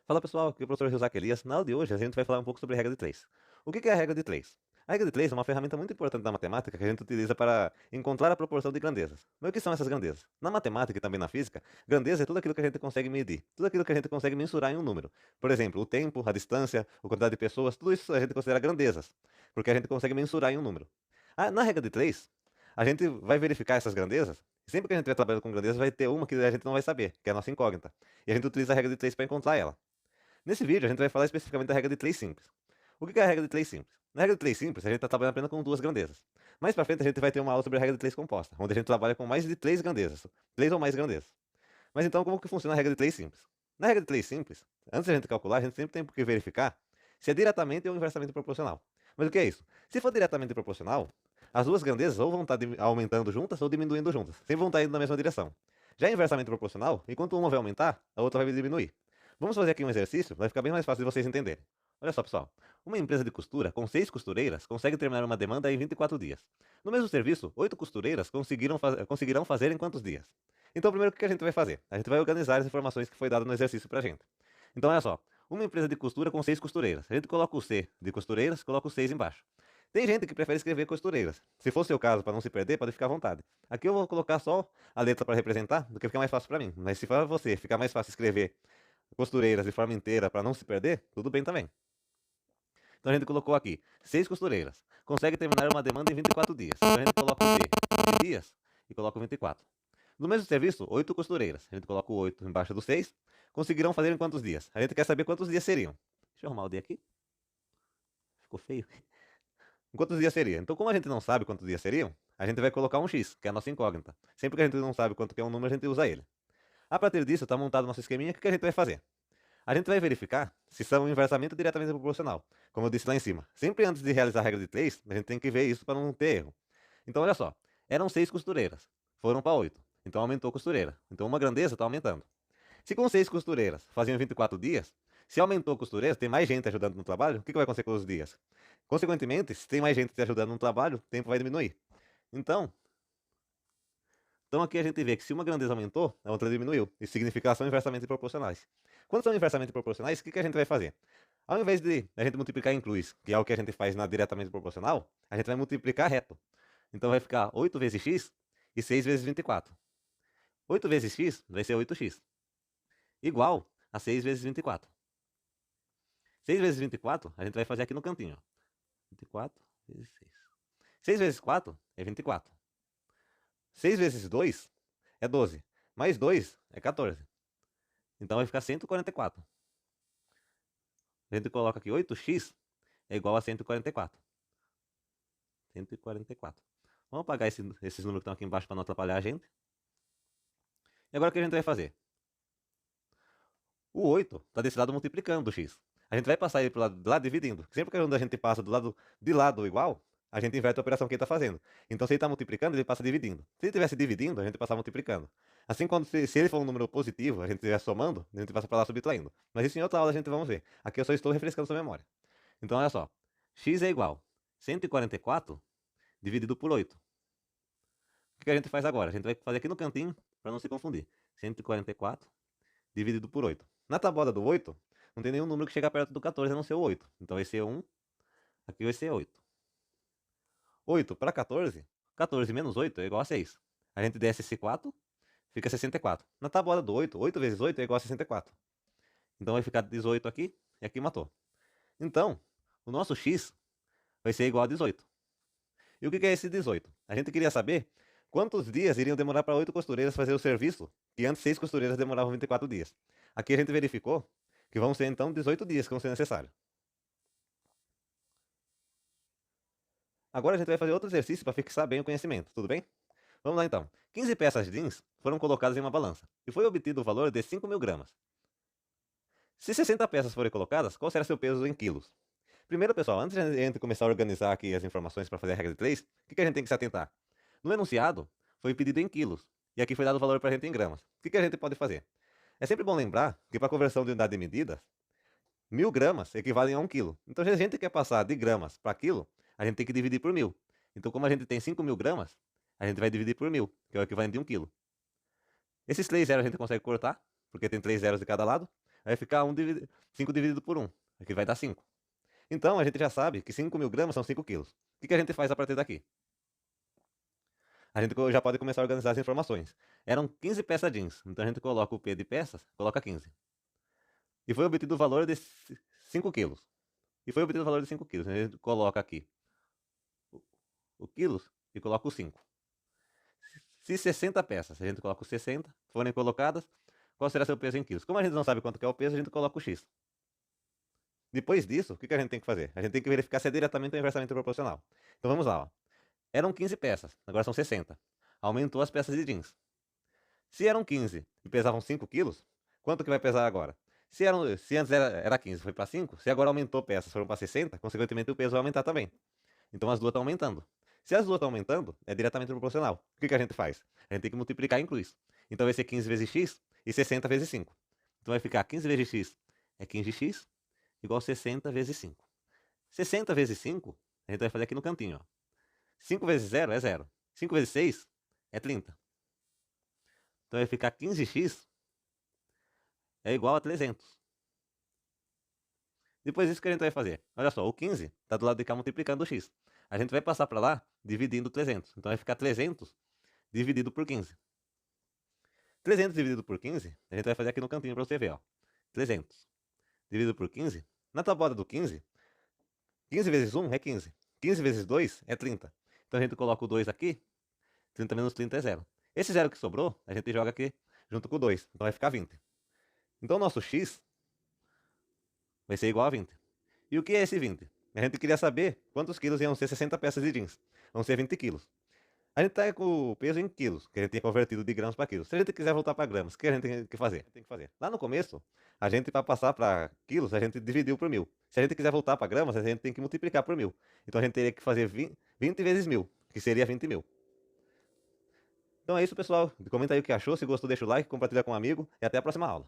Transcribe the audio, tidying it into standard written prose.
Fala pessoal, aqui é o professor José Elias. Na aula de hoje a gente vai falar um pouco sobre a regra de 3. O que é a regra de 3? A regra de 3 é uma ferramenta muito importante da matemática que a gente utiliza para encontrar a proporção de grandezas. Mas o que são essas grandezas? Na matemática e também na física, grandeza é tudo aquilo que a gente consegue medir, tudo aquilo que a gente consegue mensurar em um número. Por exemplo, o tempo, a distância, a quantidade de pessoas, tudo isso a gente considera grandezas, porque a gente consegue mensurar em um número. Na regra de 3, a gente vai verificar essas grandezas, e sempre que a gente estiver trabalhando com grandezas vai ter uma que a gente não vai saber, que é a nossa incógnita. E a gente utiliza a regra de 3 para encontrar ela. Nesse vídeo, a gente vai falar especificamente da regra de 3 simples. O que é a regra de 3 simples? Na regra de 3 simples, a gente está trabalhando apenas com duas grandezas. Mais pra frente, a gente vai ter uma aula sobre a regra de 3 composta, onde a gente trabalha com mais de 3 grandezas, 3 ou mais grandezas. Mas então, como que funciona a regra de 3 simples? Na regra de 3 simples, antes de a gente calcular, a gente sempre tem que verificar se é diretamente ou inversamente proporcional. Mas o que é isso? Se for diretamente proporcional, as duas grandezas ou vão estar aumentando juntas ou diminuindo juntas, sempre vão estar indo na mesma direção. Já inversamente proporcional, enquanto uma vai aumentar, a outra vai diminuir. Vamos fazer aqui um exercício, vai ficar bem mais fácil de vocês entenderem. Olha só, pessoal. Uma empresa de costura com 6 costureiras consegue terminar uma demanda em 24 dias. No mesmo serviço, 8 costureiras conseguirão fazer em quantos dias? Então, primeiro, o que a gente vai fazer? A gente vai organizar as informações que foi dado no exercício pra gente. Então, olha só. Uma empresa de costura com 6 costureiras. A gente coloca o C de costureiras, coloca o 6 embaixo. Tem gente que prefere escrever costureiras. Se for o seu caso, para não se perder, pode ficar à vontade. Aqui eu vou colocar só a letra para representar, do que fica mais fácil para mim. Mas se for você ficar mais fácil escrever costureiras de forma inteira para não se perder, tudo bem também. Então a gente colocou aqui 6 costureiras. Consegue terminar uma demanda em 24 dias. Então a gente coloca o D de dias e coloca o 24. No mesmo serviço, 8 costureiras. A gente coloca o 8 embaixo do 6. Conseguirão fazer em quantos dias? A gente quer saber quantos dias seriam. Deixa eu arrumar o D aqui. Ficou feio. Em quantos dias seria? Então, como a gente não sabe quantos dias seriam, a gente vai colocar um X, que é a nossa incógnita. Sempre que a gente não sabe quanto que é um número, a gente usa ele. A partir disso, está montado o nosso esqueminha. O que a gente vai fazer? A gente vai verificar se são inversamente ou diretamente proporcional, como eu disse lá em cima. Sempre antes de realizar a regra de 3, a gente tem que ver isso para não ter erro. Então, olha só. Eram 6 costureiras. Foram para 8. Então, aumentou a costureira. Então, uma grandeza está aumentando. Se com 6 costureiras faziam 24 dias, se aumentou a costureira, tem mais gente ajudando no trabalho, o que vai acontecer com os dias? Consequentemente, se tem mais gente te ajudando no trabalho, o tempo vai diminuir. Então, aqui a gente vê que se uma grandeza aumentou, a outra diminuiu. Isso significa que elas são inversamente proporcionais. Quando são inversamente proporcionais, o que a gente vai fazer? Ao invés de a gente multiplicar em cruz, que é o que a gente faz na diretamente proporcional, a gente vai multiplicar reto. Então vai ficar 8 vezes x e 6 vezes 24. 8 vezes x vai ser 8x, igual a 6 vezes 24. 6 vezes 24, a gente vai fazer aqui no cantinho. 24 vezes 6. 6 vezes 4 é 24. 6 vezes 2 é 12. Mais 2 é 14. Então vai ficar 144. A gente coloca aqui 8x é igual a 144. 144. Vamos apagar esses números que estão aqui embaixo para não atrapalhar a gente. E agora o que a gente vai fazer? O 8 está desse lado multiplicando o x. A gente vai passar ele para o lado de lá dividindo. Sempre que a gente passa do lado de lado igual, a gente inverte a operação que ele está fazendo. Então, se ele está multiplicando, ele passa dividindo. Se ele estivesse dividindo, a gente passa multiplicando. Assim, se ele for um número positivo, a gente estiver somando, a gente passa para lá subtraindo. Mas isso em outra aula a gente vamos ver. Aqui eu só estou refrescando sua memória. Então, olha só. X é igual a 144 dividido por 8. O que a gente faz agora? A gente vai fazer aqui no cantinho, para não se confundir. 144 dividido por 8. Na tabuada do 8, não tem nenhum número que chega perto do 14, a não ser o 8. Então vai ser 1, aqui vai ser 8. 8 para 14, 14 menos 8 é igual a 6. A gente desce esse 4, fica 64. Na tabuada do 8, 8 vezes 8 é igual a 64. Então vai ficar 18 aqui, e aqui matou. Então, o nosso x vai ser igual a 18. E o que é esse 18? A gente queria saber quantos dias iriam demorar para 8 costureiras fazer o serviço, que antes 6 costureiras demoravam 24 dias. Aqui a gente verificou que vão ser então 18 dias que vão ser necessários. Agora a gente vai fazer outro exercício para fixar bem o conhecimento, tudo bem? Vamos lá então. 15 peças jeans foram colocadas em uma balança e foi obtido o valor de 5.000 gramas. Se 60 peças forem colocadas, qual será seu peso em quilos? Primeiro, pessoal, antes de a gente começar a organizar aqui as informações para fazer a regra de 3, o que a gente tem que se atentar? No enunciado, foi pedido em quilos, e aqui foi dado o valor para a gente em gramas. O que a gente pode fazer? É sempre bom lembrar que para a conversão de unidade de medida, 1.000 gramas equivalem a 1 quilo. Então, se a gente quer passar de gramas para quilo, a gente tem que dividir por 1.000. Então, como a gente tem 5.000 gramas, a gente vai dividir por 1.000, que é o equivalente de 1 quilo. Esses 3 zeros a gente consegue cortar, porque tem 3 zeros de cada lado. vai ficar 5 dividido por 1. Aqui vai dar 5. Então, a gente já sabe que 5.000 gramas são 5 quilos. O que a gente faz a partir daqui? A gente já pode começar a organizar as informações. Eram 15 peças jeans, então a gente coloca o P de peças, coloca 15. E foi obtido o valor de 5 quilos. E foi obtido o valor de 5 quilos. A gente coloca aqui o quilos e coloca o 5. Se 60 peças, a gente coloca os 60, forem colocadas, qual será seu peso em quilos? Como a gente não sabe quanto que é o peso, a gente coloca o X. Depois disso, o que a gente tem que fazer? A gente tem que verificar se é diretamente ou inversamente proporcional. Então vamos lá. Ó. Eram 15 peças, agora são 60. Aumentou as peças de jeans. Se eram 15 e pesavam 5 quilos, quanto que vai pesar agora? Se antes era 15, foi para 5, se agora aumentou peças, foram para 60, consequentemente o peso vai aumentar também. Então as duas estão aumentando. Se as duas estão aumentando, é diretamente proporcional. O que a gente faz? A gente tem que multiplicar e incluir. Então vai ser 15 vezes x e 60 vezes 5. Então vai ficar 15 vezes x é 15x igual a 60 vezes 5. 60 vezes 5, a gente vai fazer aqui no cantinho. Ó. 5 vezes 0 é 0. 5 vezes 6 é 30. Então vai ficar 15x é igual a 300. Depois disso que a gente vai fazer. Olha só, o 15 está do lado de cá multiplicando o x. A gente vai passar para lá dividindo 300. Então vai ficar 300 dividido por 15. 300 dividido por 15, a gente vai fazer aqui no cantinho para você ver. Ó. 300 dividido por 15. Na tabuada do 15, 15 vezes 1 é 15. 15 vezes 2 é 30. Então a gente coloca o 2 aqui. 30 menos 30 é 0. Esse 0 que sobrou, a gente joga aqui junto com o 2. Então vai ficar 20. Então o nosso x vai ser igual a 20. E o que é esse 20? A gente queria saber quantos quilos iam ser 60 peças de jeans. Vão ser 20 quilos. A gente está com o peso em quilos, que a gente tinha convertido de gramas para quilos. Se a gente quiser voltar para gramas, o que a gente tem que fazer? Lá no começo, a gente, para passar para quilos, a gente dividiu por 1.000. Se a gente quiser voltar para gramas, a gente tem que multiplicar por 1.000. Então a gente teria que fazer 20 vezes 1.000, que seria 20.000. Então é isso, pessoal. Comenta aí o que achou. Se gostou, deixa o like, compartilha com um amigo e até a próxima aula.